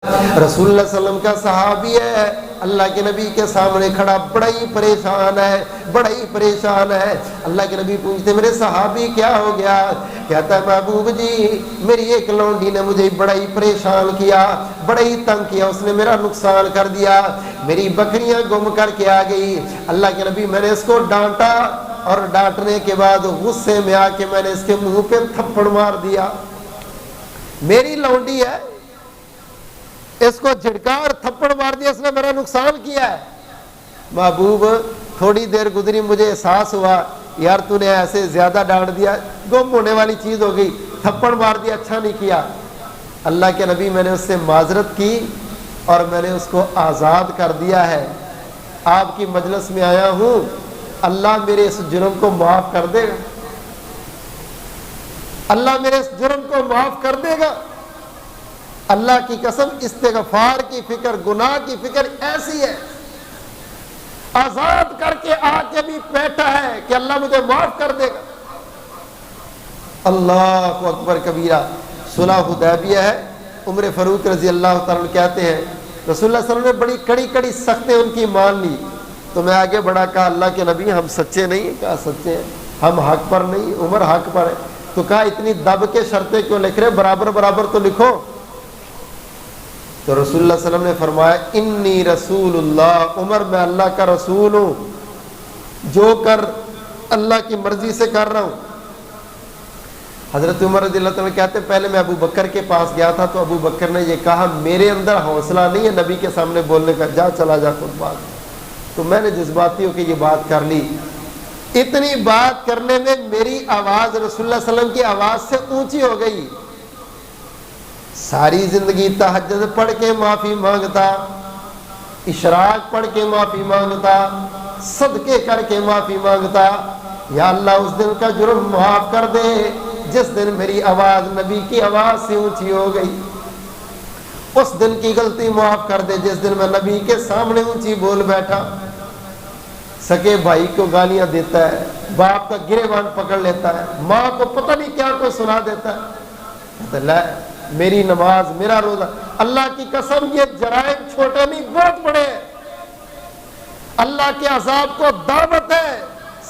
رسول اللہ صلی اللہ علیہ وسلم کا صحابی ہے، اللہ کے نبی کے سامنے کھڑا، بڑا ہی پریشان ہے، بڑا ہی پریشان ہے۔ اللہ کے نبی پوچھتے میرے صحابی کیا ہو گیا؟ کہتا ہے محبوب جی میری ایک لونڈی نے مجھے بڑا ہی پریشان کیا، بڑا ہی تنگ کیا، اس نے میرا نقصان کر دیا، میری بکریاں گم کر کے آ گئی۔ اللہ کے نبی میں نے اس کو ڈانٹا اور ڈانٹنے کے بعد غصے میں آ کے میں نے اس کے منہ پہ تھپڑ مار دیا۔ میری لونڈی ہے، اس کو جھڑکا اور تھپڑ مار دیا، اس نے میرا نقصان کیا ہے۔ محبوب تھوڑی دیر گزری، مجھے احساس ہوا یار تو نے ایسے زیادہ ڈانٹ دیا، گم ہونے والی چیز ہو گئی، تھپڑ مار دیا، اچھا نہیں کیا۔ اللہ کے نبی میں نے اس سے معذرت کی اور میں نے اس کو آزاد کر دیا ہے۔ آپ کی مجلس میں آیا ہوں، اللہ میرے اس جرم کو معاف کر دے گا، اللہ میرے اس جرم کو معاف کر دے گا۔ اللہ کی قسم استغفار کی فکر، گناہ کی فکر ایسی ہے، آزاد کر کے آ کے بھی بیٹھا ہے کہ اللہ مجھے معاف کر دے گا۔ اللہ اکبر کبیرہ۔ صلح حدیبیہ ہے، عمر فاروق رضی اللہ تعالیٰ عنہ کہتے ہیں رسول اللہ صلی اللہ علیہ وسلم نے بڑی کڑی کڑی سختیں ان کی مان لی، تو میں آگے بڑھا، کہا اللہ کے نبی ہم سچے نہیں ہیں؟ کہا سچے ہیں، ہم حق پر نہیں، عمر حق پر ہے۔ تو کہا اتنی دب کے شرطیں کیوں لکھ رہے، برابر برابر تو لکھو۔ تو رسول اللہ صلی اللہ علیہ وسلم نے فرمایا انی رسول اللہ، عمر میں اللہ کا رسول ہوں، جو کر اللہ کی مرضی سے کر رہا ہوں۔ حضرت عمر رضی اللہ تعالیٰ کہتے ہیں پہلے میں ابو بکر کے پاس گیا تھا تو ابو بکر نے یہ کہا میرے اندر حوصلہ نہیں ہے نبی کے سامنے بولنے کا، جا چلا جا خود بات۔ تو میں نے جذباتی ہو کے یہ بات کر لی۔ اتنی بات کرنے میں میری آواز رسول اللہ صلی اللہ علیہ وسلم کی آواز سے اونچی ہو گئی۔ ساری زندگی تہجد پڑھ کے معافی مانگتا، اشراق پڑھ کے معافی مانگتا، صدقے کر کے معافی مانگتا، یا اللہ اس دن کا جرم معاف کر دے جس دن میری آواز نبی کی آواز سے اونچی ہو گئی، اس دن کی غلطی معاف کر دے جس دن میں نبی کے سامنے اونچی بول بیٹھا۔ سکے بھائی کو گالیاں دیتا ہے، باپ کا گریبان پکڑ لیتا ہے، ماں کو پتہ نہیں کیا کو سنا دیتا ہے، میری نماز میرا روزہ، اللہ کی قسم یہ جرائم چھوٹے نہیں بہت بڑے ہیں۔ اللہ کے عذاب کو دعوت ہے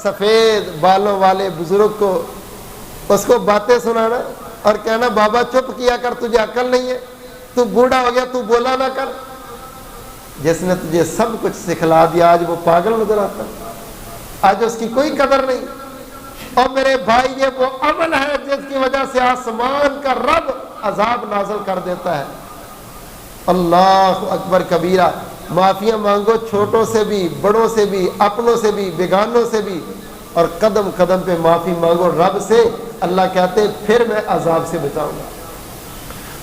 سفید بالوں والے بزرگ کو، اس کو باتیں سنانا اور کہنا بابا چپ کیا کر، تجھے عقل نہیں ہے، تو بوڑھا ہو گیا تو بولا نہ کر۔ جس نے تجھے سب کچھ سکھلا دیا آج وہ پاگل نظر آتا ہے، آج اس کی کوئی قدر نہیں۔ اور میرے بھائی یہ وہ عمل ہے جس کی وجہ سے آسمان کا رب عذاب نازل کر دیتا ہے۔ اللہ اکبر کبیرہ۔ معافیاں مانگو چھوٹوں سے بھی، بڑوں سے بھی، اپنوں سے بھی، بیگانوں سے بھی، اور قدم قدم پہ معافی مانگو رب سے۔ اللہ کہتے پھر میں عذاب سے بچاؤں گا۔